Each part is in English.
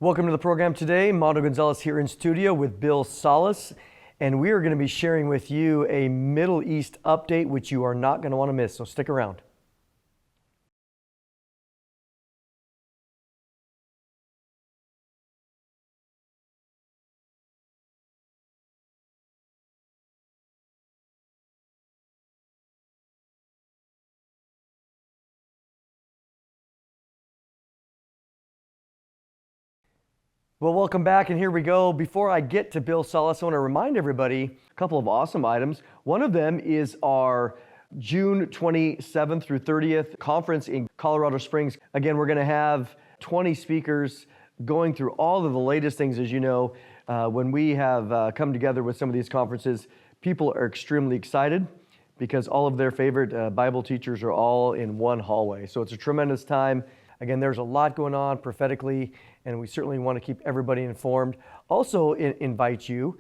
Welcome to the program today. Mondo Gonzalez here in studio with Bill Salus, and we are going to be sharing with you a Middle East update which you are not going to want to miss, so stick around. Well, welcome back, and here we go. Before I get to Bill Salus, I want to remind everybody a couple of awesome items. One of them is our June 27th through 30th conference in Colorado Springs. Again, we're going to have 20 speakers going through all of the latest things. As you know, when we have come together with some of these conferences, people are extremely excited because all of their favorite Bible teachers are all in one hallway. So it's a tremendous time. Again, there's a lot going on prophetically, and we certainly want to keep everybody informed. Also invite you,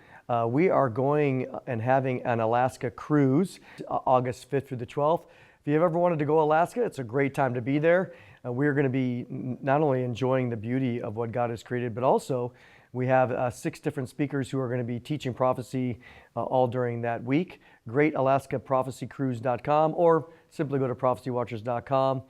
we are going and having an Alaska cruise, August 5th through the 12th. If you've ever wanted to go Alaska, it's a great time to be there. We're going to be not only enjoying the beauty of what God has created, but also we have 6 different speakers who are going to be teaching prophecy all during that week. Great AlaskaProphecyCruise.com, or simply go to prophecywatchers.com.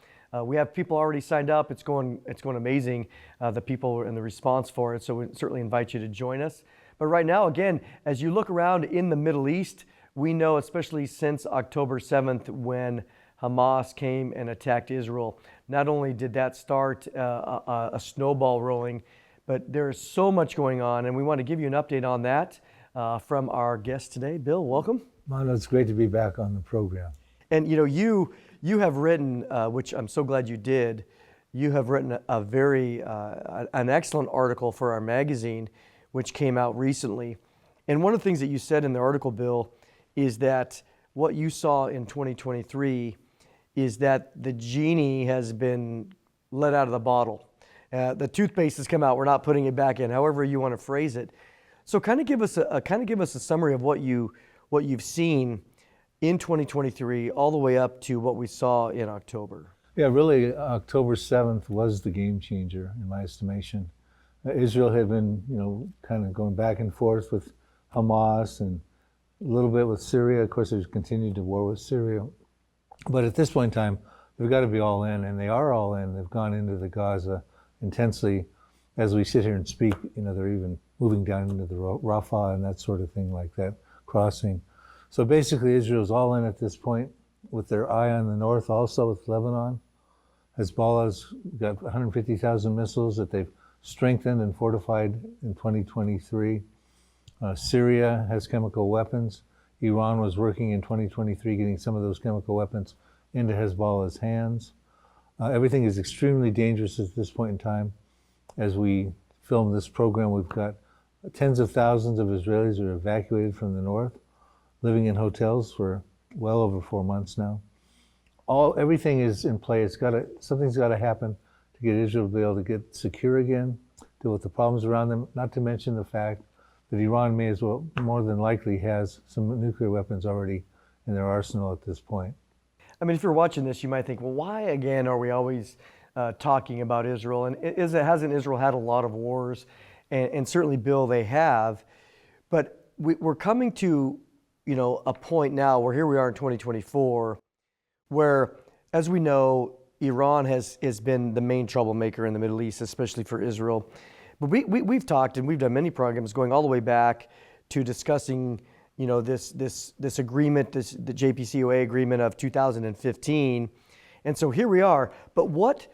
We have people already signed up. It's going amazing, the people and the response for it. So we certainly invite you to join us. But right now, again, as you look around in the Middle East, we know, especially since October 7th, when Hamas came and attacked Israel, not only did that start a snowball rolling, but there is so much going on, and we want to give you an update on that from our guest today. Bill, welcome. Mondo, it's great to be back on the program. And you know, you have written, which I'm so glad you did, you have written a very, an excellent article for our magazine, which came out recently. And one of the things that you said in the article, Bill, is that what you saw in 2023 is that the genie has been let out of the bottle. The toothpaste has come out, we're not putting it back in, however you want to phrase it. So kind of give us a summary of what you've seen in 2023, all the way up to what we saw in October. Yeah, really, October 7th was the game changer, in my estimation. Israel had been, kind of going back and forth with Hamas and a little bit with Syria. Of course, they've continued to war with Syria. But at this point in time, they've got to be all in, and they are all in. They've gone into the Gaza intensely. As we sit here and speak, they're even moving down into the Rafah and that sort of thing like that, crossing. So basically, Israel's all in at this point, with their eye on the north, also with Lebanon. Hezbollah's got 150,000 missiles that they've strengthened and fortified in 2023. Syria has chemical weapons. Iran was working in 2023, getting some of those chemical weapons into Hezbollah's hands. Everything is extremely dangerous at this point in time. As we film this program, we've got tens of thousands of Israelis who are evacuated from the north, living in hotels for well over 4 months now. Everything is in play. Something's got to happen to get Israel to be able to get secure again, deal with the problems around them, not to mention the fact that Iran may as well, more than likely, has some nuclear weapons already in their arsenal at this point. I mean, if you're watching this, you might think, well, why again are we always talking about Israel? And hasn't Israel had a lot of wars? And certainly, Bill, they have. But we're coming to a point now where here we are in 2024, where, as we know, Iran has been the main troublemaker in the Middle East, especially for Israel. But we've talked, and we've done many programs going all the way back to discussing, this agreement, the JCPOA agreement of 2015. And so here we are. But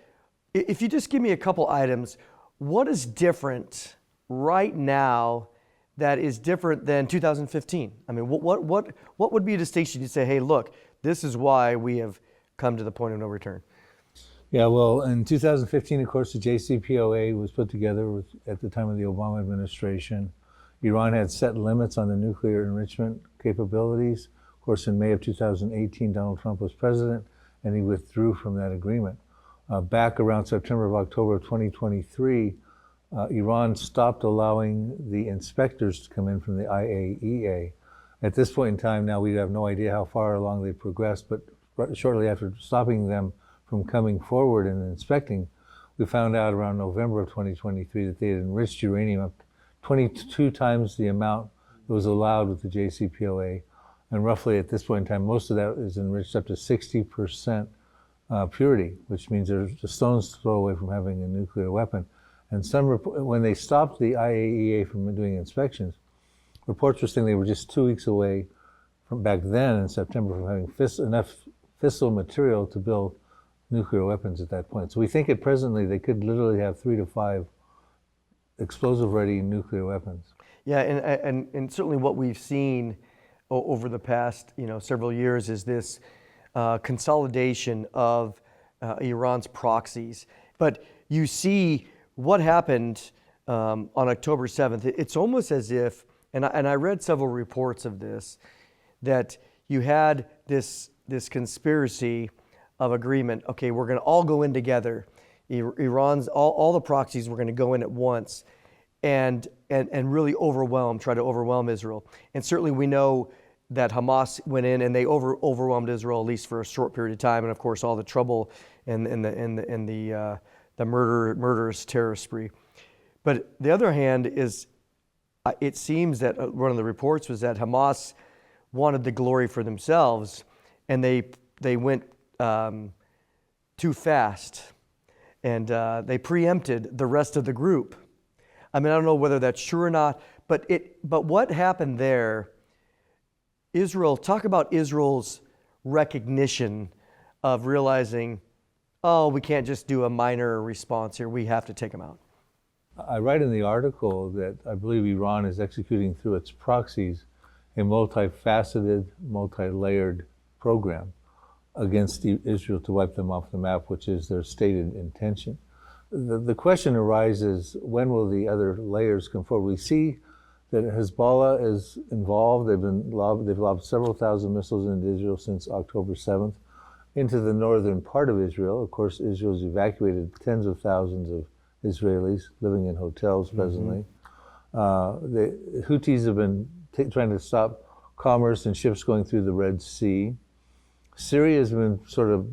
if you just give me a couple items, what is different right now that is different than 2015? I mean, what would be a distinction? You'd say, hey, look, this is why we have come to the point of no return. Yeah, well, in 2015, of course, the JCPOA was put together at the time of the Obama administration. Iran had set limits on the nuclear enrichment capabilities. Of course, in May of 2018, Donald Trump was president, and he withdrew from that agreement. Back around September of October of 2023, Iran stopped allowing the inspectors to come in from the IAEA. At this point in time now, we have no idea how far along they progressed, but shortly after stopping them from coming forward and inspecting, we found out around November of 2023 that they had enriched uranium up 22 times the amount that was allowed with the JCPOA. And roughly at this point in time, most of that is enriched up to 60% purity, which means there's a stone's throw away from having a nuclear weapon. And when they stopped the IAEA from doing inspections, reports were saying they were just 2 weeks away from back then in September from having enough fissile material to build nuclear weapons at that point. So we think at presently they could literally have 3 to 5 explosive-ready nuclear weapons. Yeah, and certainly what we've seen over the past several years is this consolidation of Iran's proxies. But you see what happened on October 7th. It's almost as if, and I read several reports of this, that you had this conspiracy of agreement. Okay, we're going to all go in together. Iran's all the proxies were going to go in at once, and really try to overwhelm Israel. And certainly we know that Hamas went in and they overwhelmed Israel, at least for a short period of time, and of course all the trouble and the murderous terrorist spree. But the other hand is, it seems that one of the reports was that Hamas wanted the glory for themselves, and they went too fast, and they preempted the rest of the group. I mean, I don't know whether that's true or not, but what happened there? Talk about Israel's recognition of realizing, oh, we can't just do a minor response here. We have to take them out. I write in the article that I believe Iran is executing through its proxies a multifaceted, multi-layered program against Israel to wipe them off the map, which is their stated intention. The question arises, when will the other layers come forward? We see that Hezbollah is involved. They've lobbed several thousand missiles into Israel since October 7th into the northern part of Israel. Of course, Israel's evacuated tens of thousands of Israelis living in hotels presently. The Houthis have been trying to stop commerce and ships going through the Red Sea. Syria has been sort of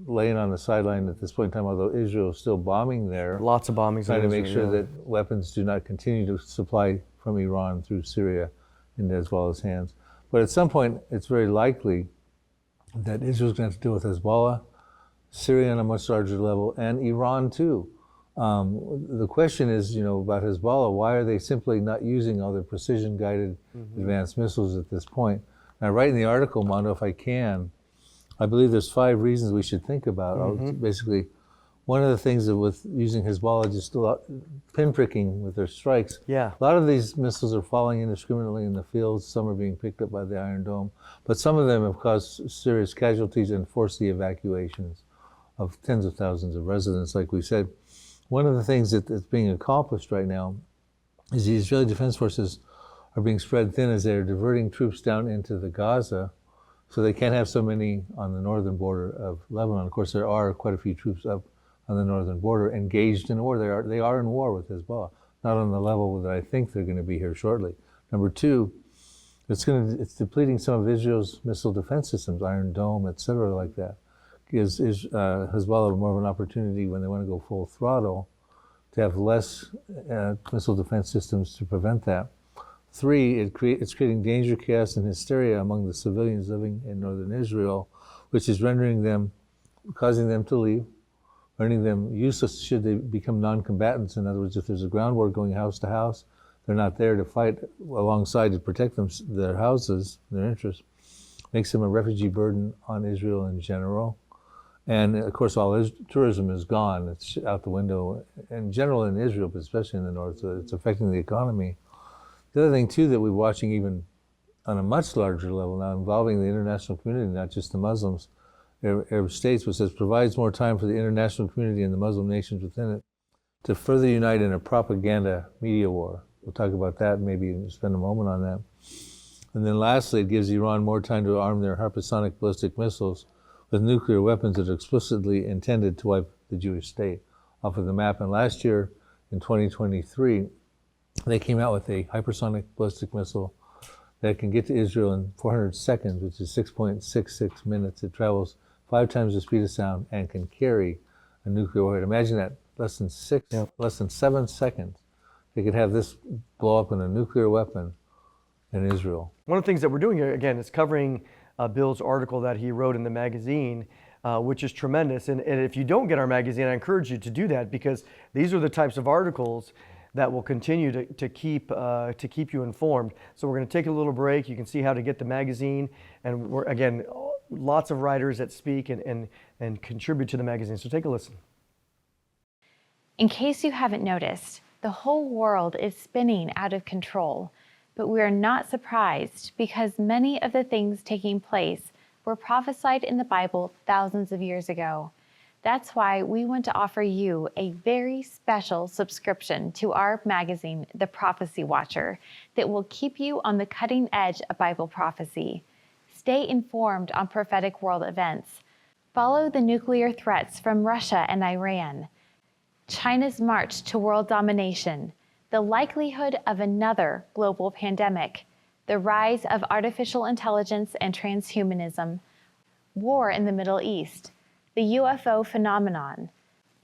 laying on the sideline at this point in time, although Israel is still bombing there. Lots of bombings. Trying to make sure that weapons do not continue to supply from Iran through Syria into Hezbollah's hands. But at some point, it's very likely that Israel's going to have to deal with Hezbollah, Syria on a much larger level, and Iran too. The question is, about Hezbollah, why are they simply not using all their precision-guided advanced missiles at this point? And I write in the article, Mondo, if I can, I believe there's 5 reasons we should think about. Basically, one of the things that with using Hezbollah, just pinpricking with their strikes, a lot of these missiles are falling indiscriminately in the fields. Some are being picked up by the Iron Dome, but some of them have caused serious casualties and forced the evacuations of tens of thousands of residents, like we said. One of the things that's being accomplished right now is the Israeli Defense Forces are being spread thin as they're diverting troops down into the Gaza, so they can't have so many on the northern border of Lebanon. Of course, there are quite a few troops up on the northern border engaged in war. They are in war with Hezbollah, not on the level that I think they're going to be here shortly. Number 2, it's depleting some of Israel's missile defense systems, Iron Dome, etc., like that. Gives Hezbollah more of an opportunity when they want to go full throttle to have less missile defense systems to prevent that. 3, it's creating danger, chaos, and hysteria among the civilians living in northern Israel, which is causing them to leave, rendering them useless should they become non-combatants. In other words, if there's a ground war going house to house, they're not there to fight alongside to protect their houses, their interests. Makes them a refugee burden on Israel in general. And of course, all tourism is gone. It's out the window in general in Israel, but especially in the north, so it's affecting the economy. The other thing, too, that we're watching even on a much larger level now, involving the international community, not just the Muslims, Arab states, which says provides more time for the international community and the Muslim nations within it to further unite in a propaganda media war. We'll talk about that and maybe spend a moment on that. And then lastly, it gives Iran more time to arm their hypersonic ballistic missiles with nuclear weapons that are explicitly intended to wipe the Jewish state off of the map. And last year, in 2023, they came out with a hypersonic ballistic missile that can get to Israel in 400 seconds, which is 6.66 minutes. It travels 5 times the speed of sound and can carry a nuclear warhead. Imagine that less than Yep. less than 7 seconds, they could have this blow up in a nuclear weapon in Israel. One of the things that we're doing here, again, is covering Bill's article that he wrote in the magazine, which is tremendous. And if you don't get our magazine, I encourage you to do that, because these are the types of articles that will continue to keep you informed. So we're going to take a little break. You can see how to get the magazine. And we're, again, lots of writers that speak and contribute to the magazine. So take a listen. In case you haven't noticed, the whole world is spinning out of control. But we are not surprised, because many of the things taking place were prophesied in the Bible thousands of years ago. That's why we want to offer you a very special subscription to our magazine, The Prophecy Watcher, that will keep you on the cutting edge of Bible prophecy. Stay informed on prophetic world events. Follow the nuclear threats from Russia and Iran, China's march to world domination, the likelihood of another global pandemic, the rise of artificial intelligence and transhumanism, war in the Middle East, the UFO phenomenon,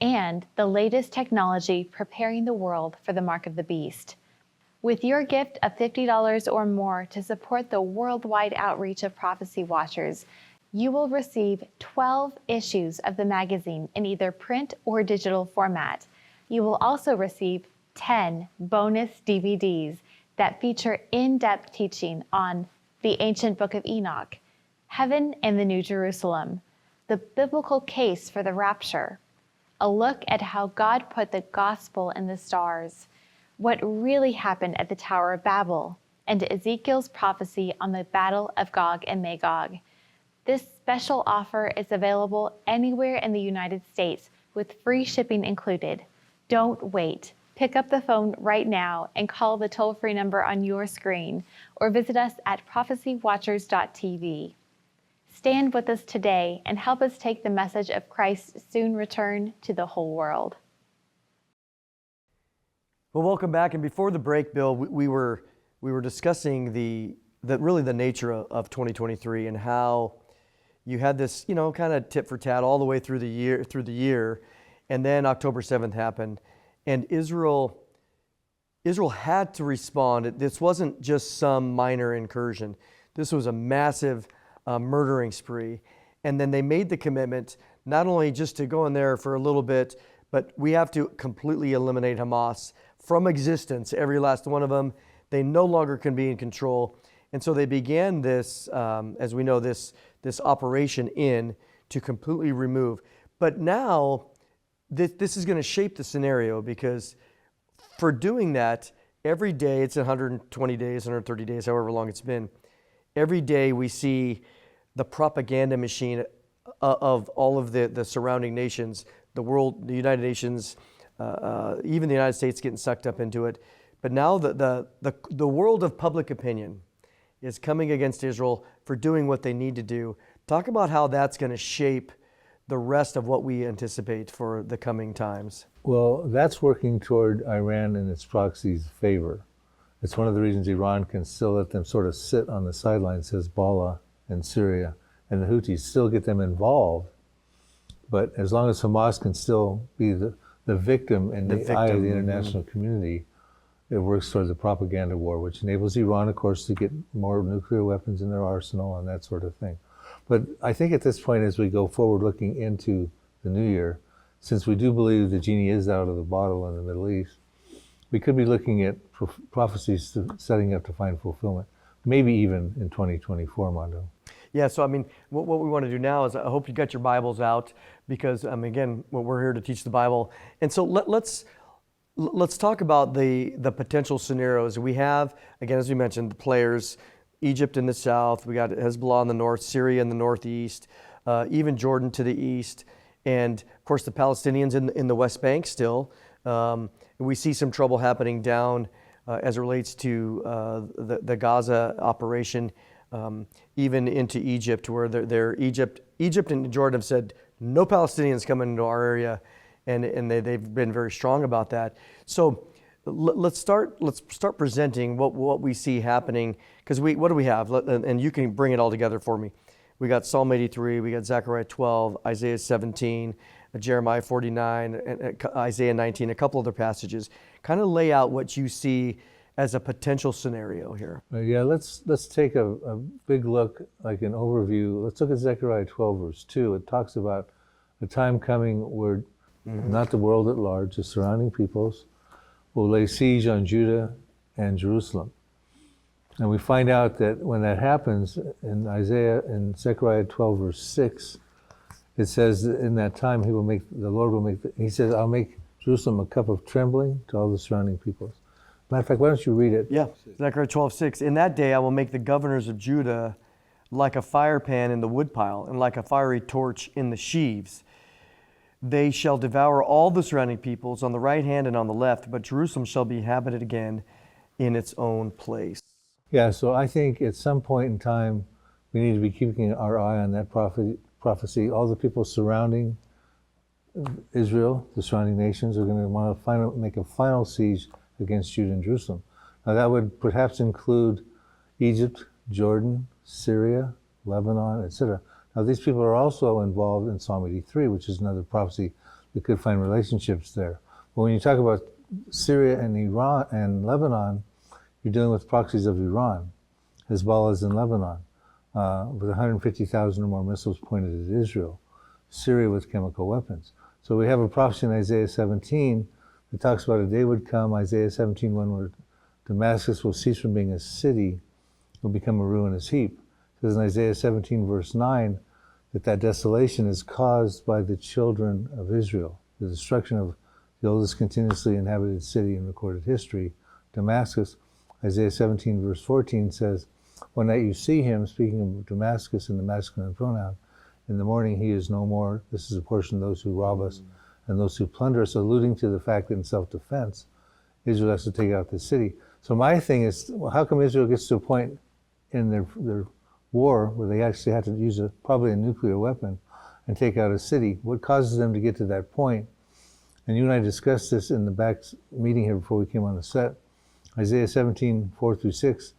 and the latest technology preparing the world for the mark of the beast. With your gift of $50 or more to support the worldwide outreach of Prophecy Watchers, you will receive 12 issues of the magazine in either print or digital format. You will also receive 10 bonus DVDs that feature in-depth teaching on the ancient book of Enoch, heaven and the New Jerusalem, the biblical case for the rapture, a look at how God put the gospel in the stars, what really happened at the Tower of Babel, and Ezekiel's prophecy on the battle of Gog and Magog. This special offer is available anywhere in the United States with free shipping included. Don't wait. Pick up the phone right now and call the toll-free number on your screen, or visit us at prophecywatchers.tv. Stand with us today and help us take the message of Christ's soon return to the whole world. Well, welcome back. And before the break, Bill, we were discussing the nature of 2023 and how you had this, kind of tit for tat all the way through the year, and then October 7th happened. And Israel had to respond. This wasn't just some minor incursion. This was a massive murdering spree. And then they made the commitment not only just to go in there for a little bit, but we have to completely eliminate Hamas from existence, every last one of them. They no longer can be in control. And so they began this, as we know, this operation to completely remove. But now, this is going to shape the scenario, because for doing that, every day, it's 120 days, 130 days, however long it's been, every day we see the propaganda machine of all of the surrounding nations, the world, the United Nations, even the United States getting sucked up into it. But now the world of public opinion is coming against Israel for doing what they need to do. Talk about how that's going to shape the rest of what we anticipate for the coming times. Well, that's working toward Iran and its proxies' favor. It's one of the reasons Iran can still let them sort of sit on the sidelines, Hezbollah and Syria, and the Houthis still get them involved. But as long as Hamas can still be the victim in the eye of the international community, it works towards a propaganda war, which enables Iran, of course, to get more nuclear weapons in their arsenal and that sort of thing. But I think at this point, as we go forward looking into the new year, since we do believe the genie is out of the bottle in the Middle East, we could be looking at prophecies setting up to find fulfillment, maybe even in 2024, Mondo. Yeah, so I mean, what we want to do now is, I hope you got your Bibles out, because again, we're here to teach the Bible. And so let's talk about the potential scenarios. We have, again, as we mentioned, the players, Egypt in the south, we got Hezbollah in the north, Syria in the northeast, even Jordan to the east, and of course the Palestinians in the West Bank still. We see some trouble happening down as it relates to the Gaza operation, even into Egypt, where Egypt and Jordan have said no Palestinians coming into our area, and they've been very strong about that. So let's start presenting what we see happening, because what do we have? And you can bring it all together for me. We got Psalm 83, we got Zechariah 12, Isaiah 17, Jeremiah 49, and Isaiah 19, a couple other passages. Kind of lay out what you see as a potential scenario here. Yeah, let's take a big look, like an overview. Let's look at Zechariah 12, verse 2. It talks about a time coming where not the world at large, the surrounding peoples, will lay siege on Judah and Jerusalem. And we find out that when that happens, in Zechariah 12, verse 6, it says that in that time he says, I'll make Jerusalem a cup of trembling to all the surrounding peoples. Matter of fact, why don't you read it? Yeah, Zechariah 12:6. In that day I will make the governors of Judah like a fire pan in the woodpile, and like a fiery torch in the sheaves. They shall devour all the surrounding peoples on the right hand and on the left, but Jerusalem shall be inhabited again in its own place. Yeah, so I think at some point in time, we need to be keeping our eye on that prophecy. All the people surrounding Israel, the surrounding nations, are going to want to make a final siege against Judah and Jerusalem. Now that would perhaps include Egypt, Jordan, Syria, Lebanon, etc. Now these people are also involved in Psalm 83, which is another prophecy that could find relationships there. But when you talk about Syria and Iran and Lebanon, you're dealing with proxies of Iran, Hezbollah is in Lebanon, with 150,000 or more missiles pointed at Israel. Syria with chemical weapons. So we have a prophecy in Isaiah 17 that talks about a day would come, Isaiah 17:1, where Damascus will cease from being a city, will become a ruinous heap. It says in Isaiah 17, verse 9, that desolation is caused by the children of Israel, the destruction of the oldest continuously inhabited city in recorded history, Damascus. Isaiah 17, verse 14 says, one night you see him, speaking of Damascus in the masculine pronoun, in the morning he is no more. This is a portion of those who rob us and those who plunder us, alluding to the fact that in self-defense, Israel has to take out the city. So my thing is, well, how come Israel gets to a point in their war where they actually have to use probably a nuclear weapon and take out a city? What causes them to get to that point? And you and I discussed this in the back meeting here before we came on the set. Isaiah 17, 4 through 6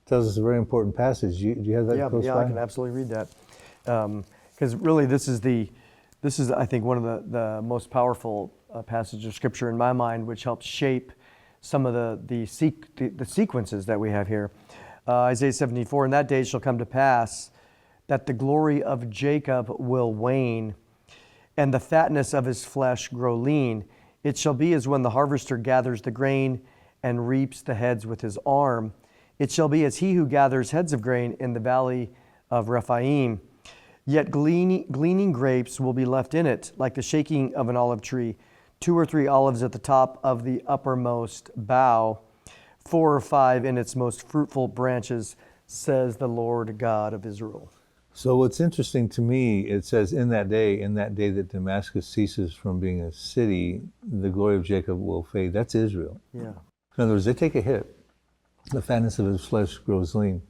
tells us a very important passage. Do you have that close by? Yeah, I can absolutely read that. Because really this is, I think, one of the most powerful passages of Scripture in my mind, which helps shape some of the sequences that we have here. Isaiah 74, in that day shall come to pass that the glory of Jacob will wane, and the fatness of his flesh grow lean. It shall be as when the harvester gathers the grain and reaps the heads with his arm. It shall be as he who gathers heads of grain in the valley of Rephaim. Yet gleaning grapes will be left in it, like the shaking of an olive tree. 2 or 3 olives at the top of the uppermost bough, 4 or 5 in its most fruitful branches, says the Lord God of Israel. So what's interesting to me, it says in that day that Damascus ceases from being a city, the glory of Jacob will fade. That's Israel. Yeah. In other words, they take a hit. The fatness of his flesh grows lean.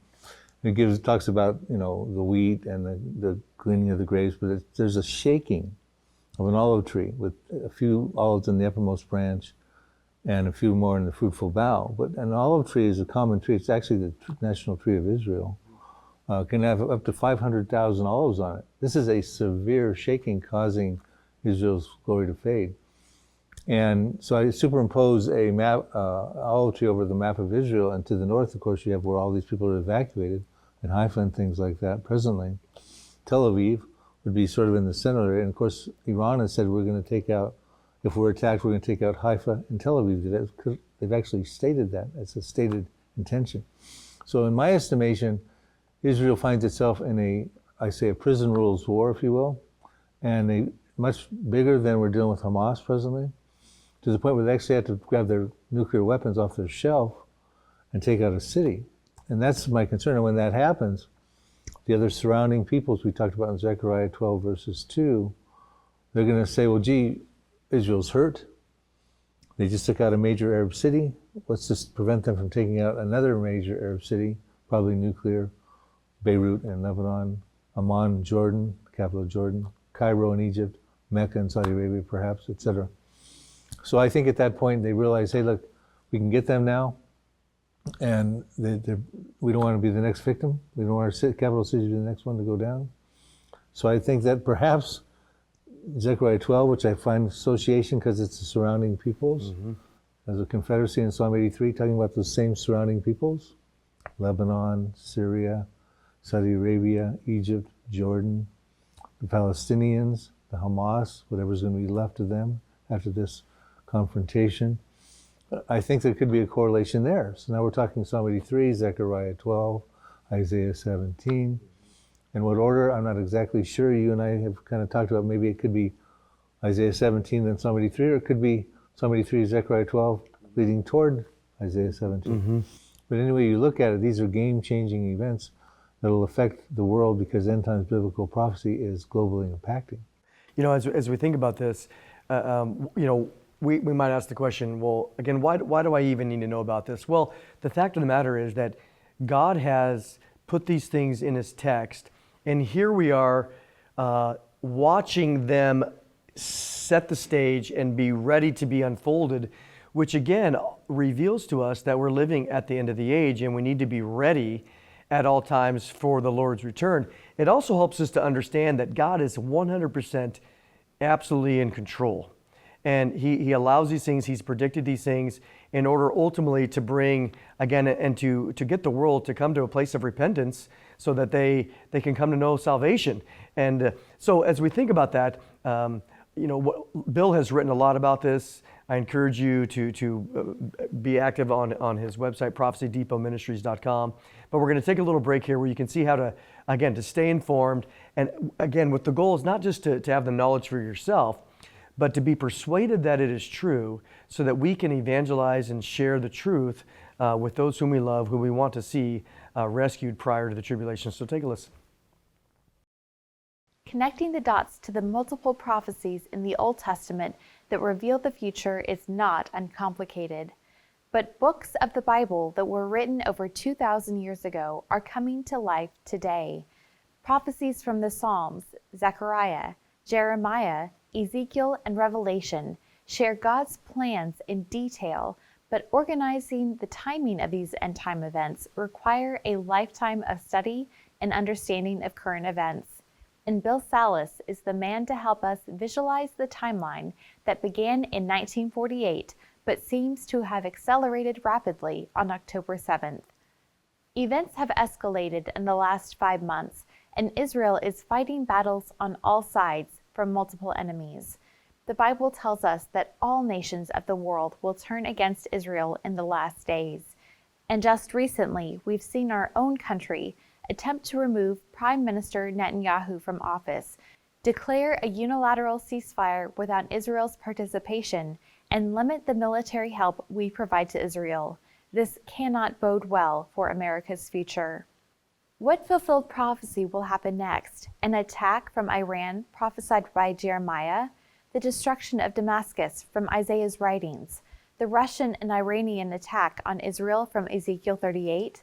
It talks about, the wheat and the gleaning of the grapes, but there's a shaking of an olive tree with a few olives in the uppermost branch and a few more in the fruitful bough. But an olive tree is a common tree. It's actually the national tree of Israel. Can have up to 500,000 olives on it. This is a severe shaking causing Israel's glory to fade. And so I superimpose a map, olive tree over the map of Israel, and to the north, of course, you have where all these people are evacuated, in Haifa and things like that presently. Tel Aviv would be sort of in the center area. And of course, Iran has said we're going to take out, if we're attacked, we're going to take out Haifa and Tel Aviv. They've actually stated that. It's a stated intention. So in my estimation, Israel finds itself in a prison rules war, if you will, and much bigger than we're dealing with Hamas presently, to the point where they actually have to grab their nuclear weapons off their shelf and take out a city. And that's my concern. And when that happens, the other surrounding peoples we talked about in Zechariah 12 verses 2, they're going to say, well, gee, Israel's hurt. They just took out a major Arab city. Let's just prevent them from taking out another major Arab city, probably nuclear, Beirut in Lebanon, Amman in Jordan, the capital of Jordan, Cairo in Egypt, Mecca in Saudi Arabia perhaps, etc. So I think at that point they realize, hey, look, we can get them now, and we don't want to be the next victim. We don't want our capital city to be the next one to go down. So I think that perhaps Zechariah 12, which I find association because it's the surrounding peoples. There's a confederacy in Psalm 83 talking about those same surrounding peoples. Lebanon, Syria, Saudi Arabia, Egypt, Jordan, the Palestinians, the Hamas, whatever's going to be left of them after this confrontation. I think there could be a correlation there. So now we're talking Psalm 83, Zechariah 12, Isaiah 17. In what order, I'm not exactly sure. You and I have kind of talked about maybe it could be Isaiah 17, then Psalm 83, or it could be Psalm 83, Zechariah 12, leading toward Isaiah 17. But anyway, you look at it, these are game-changing events that will affect the world because end times biblical prophecy is globally impacting. You know, as we think about this, we might ask the question, well, again, why do I even need to know about this? Well, the fact of the matter is that God has put these things in his text, and here we are watching them set the stage and be ready to be unfolded, which again reveals to us that we're living at the end of the age and we need to be ready at all times for the Lord's return. It also helps us to understand that God is 100% absolutely in control. And he allows these things, he's predicted these things in order ultimately to bring, again, and to get the world to come to a place of repentance so that they can come to know salvation. And so as we think about that, Bill has written a lot about this. I encourage you to be active on his website, prophecydepotministries.com. But we're going to take a little break here where you can see how to, again, to stay informed. And again, with the goal is not just to have the knowledge for yourself, but to be persuaded that it is true so that we can evangelize and share the truth with those whom we love, who we want to see rescued prior to the tribulation. So take a listen. Connecting the dots to the multiple prophecies in the Old Testament that reveal the future is not uncomplicated. But books of the Bible that were written over 2,000 years ago are coming to life today. Prophecies from the Psalms, Zechariah, Jeremiah, Ezekiel, and Revelation share God's plans in detail, but organizing the timing of these end-time events require a lifetime of study and understanding of current events. And Bill Salus is the man to help us visualize the timeline that began in 1948, but seems to have accelerated rapidly on October 7th. Events have escalated in the last 5 months, and Israel is fighting battles on all sides from multiple enemies. The Bible tells us that all nations of the world will turn against Israel in the last days. And just recently, we've seen our own country attempt to remove Prime Minister Netanyahu from office, declare a unilateral ceasefire without Israel's participation, and limit the military help we provide to Israel. This cannot bode well for America's future. What fulfilled prophecy will happen next? An attack from Iran prophesied by Jeremiah? The destruction of Damascus from Isaiah's writings? The Russian and Iranian attack on Israel from Ezekiel 38?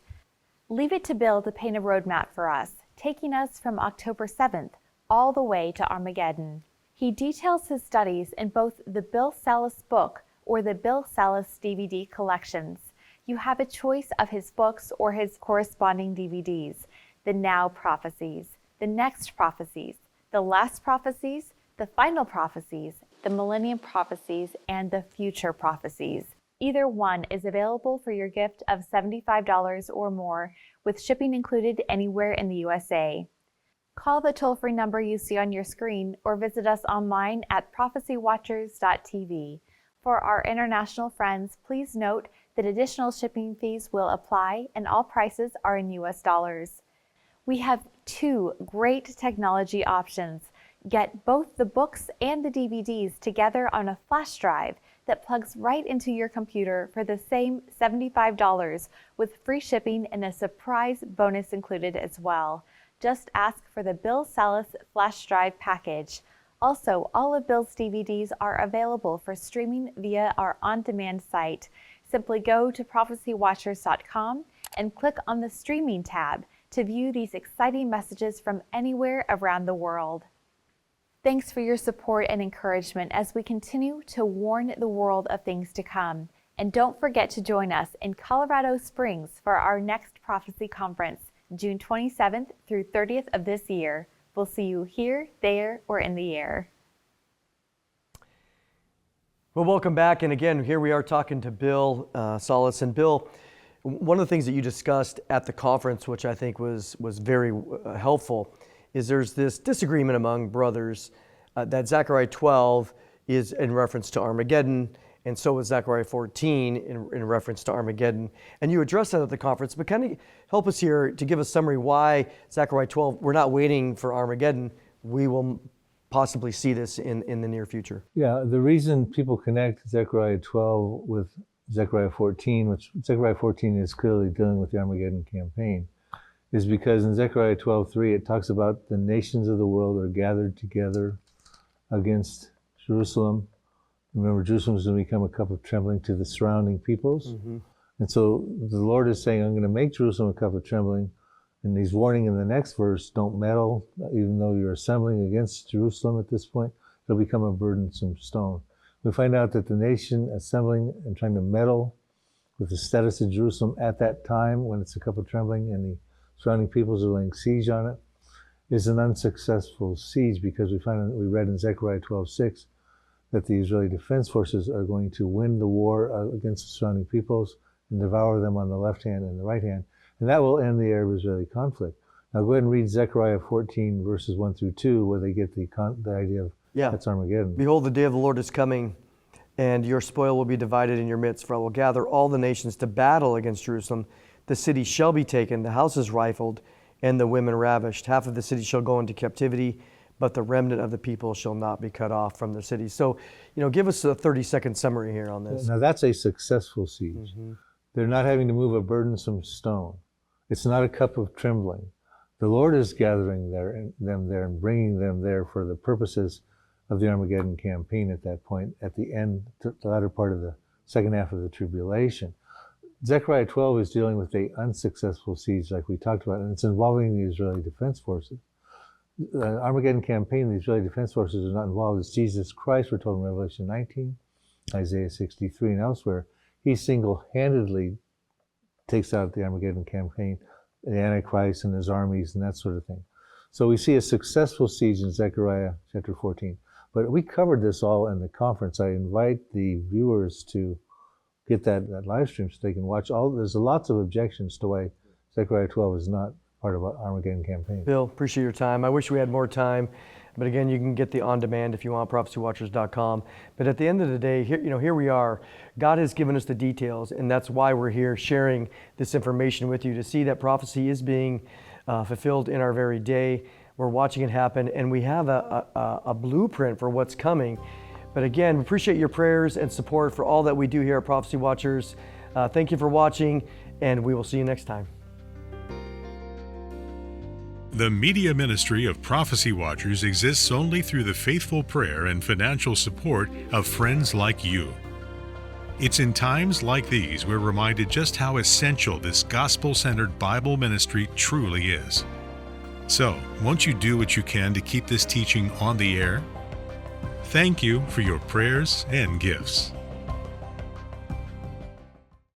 Leave it to Bill to paint a roadmap for us, taking us from October 7th all the way to Armageddon. He details his studies in both the Bill Salus book or the Bill Salus DVD collections. You have a choice of his books or his corresponding DVDs. The Now Prophecies, the Next Prophecies, the Last Prophecies, the Final Prophecies, the Millennium Prophecies, and the Future Prophecies. Either one is available for your gift of $75 or more, with shipping included anywhere in the USA. Call the toll-free number you see on your screen or visit us online at prophecywatchers.tv. For our international friends, please note that additional shipping fees will apply and all prices are in US dollars. We have 2 great technology options. Get both the books and the DVDs together on a flash drive that plugs right into your computer for the same $75 with free shipping and a surprise bonus included as well. Just ask for the Bill Salus flash drive package. Also, all of Bill's DVDs are available for streaming via our on-demand site. Simply go to prophecywatchers.com and click on the streaming tab to view these exciting messages from anywhere around the world. Thanks for your support and encouragement as we continue to warn the world of things to come. And don't forget to join us in Colorado Springs for our next prophecy conference, June 27th through 30th of this year. We'll see you here, there, or in the air. Well, welcome back. And again, here we are talking to Bill Salus. And Bill, one of the things that you discussed at the conference, which I think was very helpful, is there's this disagreement among brothers that Zechariah 12 is in reference to Armageddon, and so is Zechariah 14 in reference to Armageddon. And you addressed that at the conference, but kind of help us here to give a summary why Zechariah 12, we're not waiting for Armageddon. We will possibly see this in the near future. Yeah, the reason people connect Zechariah 12 with Zechariah 14, which Zechariah 14 is clearly dealing with the Armageddon campaign, is because in Zechariah 12:3 it talks about the nations of the world are gathered together against Jerusalem. Remember, Jerusalem is going to become a cup of trembling to the surrounding peoples. Mm-hmm. And so the Lord is saying, I'm going to make Jerusalem a cup of trembling. And he's warning in the next verse, don't meddle, even though you're assembling against Jerusalem at this point, it'll become a burdensome stone. We find out that the nation assembling and trying to meddle with the status of Jerusalem at that time, when it's a cup of trembling and the surrounding peoples are laying siege on it, is an unsuccessful siege, because we read in Zechariah 12:6 that the Israeli Defense Forces are going to win the war against the surrounding peoples and devour them on the left hand and the right hand. And that will end the Arab-Israeli conflict. Now go ahead and read Zechariah 14, verses 1 through 2, where they get the idea of that's Armageddon. Behold, the day of the Lord is coming, and your spoil will be divided in your midst, for I will gather all the nations to battle against Jerusalem. The city shall be taken, the houses rifled, and the women ravished. Half of the city shall go into captivity, but the remnant of the people shall not be cut off from the city. So, give us a 30-second summary here on this. Now that's a successful siege. Mm-hmm. They're not having to move a burdensome stone. It's not a cup of trembling. The Lord is gathering them there and bringing them there for the purposes of the Armageddon campaign at that point, at the end, the latter part of the second half of the tribulation. Zechariah 12 is dealing with an unsuccessful siege like we talked about, and it's involving the Israeli Defense Forces. The Armageddon campaign, the Israeli Defense Forces are not involved. It's Jesus Christ, we're told in Revelation 19, Isaiah 63, and elsewhere. He single-handedly takes out the Armageddon campaign, the Antichrist and his armies and that sort of thing. So we see a successful siege in Zechariah chapter 14. But we covered this all in the conference. I invite the viewers to get that live stream so they can watch all. There's lots of objections to why Zechariah 12 is not part of our Armageddon campaign. Bill, appreciate your time. I wish we had more time. But again, you can get the on-demand if you want, prophecywatchers.com. But at the end of the day, here we are. God has given us the details, and that's why we're here sharing this information with you, to see that prophecy is being fulfilled in our very day. We're watching it happen, and we have a blueprint for what's coming. But again, we appreciate your prayers and support for all that we do here at Prophecy Watchers. Thank you for watching, and we will see you next time. The media ministry of Prophecy Watchers exists only through the faithful prayer and financial support of friends like you. It's in times like these we're reminded just how essential this gospel-centered Bible ministry truly is. So, won't you do what you can to keep this teaching on the air? Thank you for your prayers and gifts.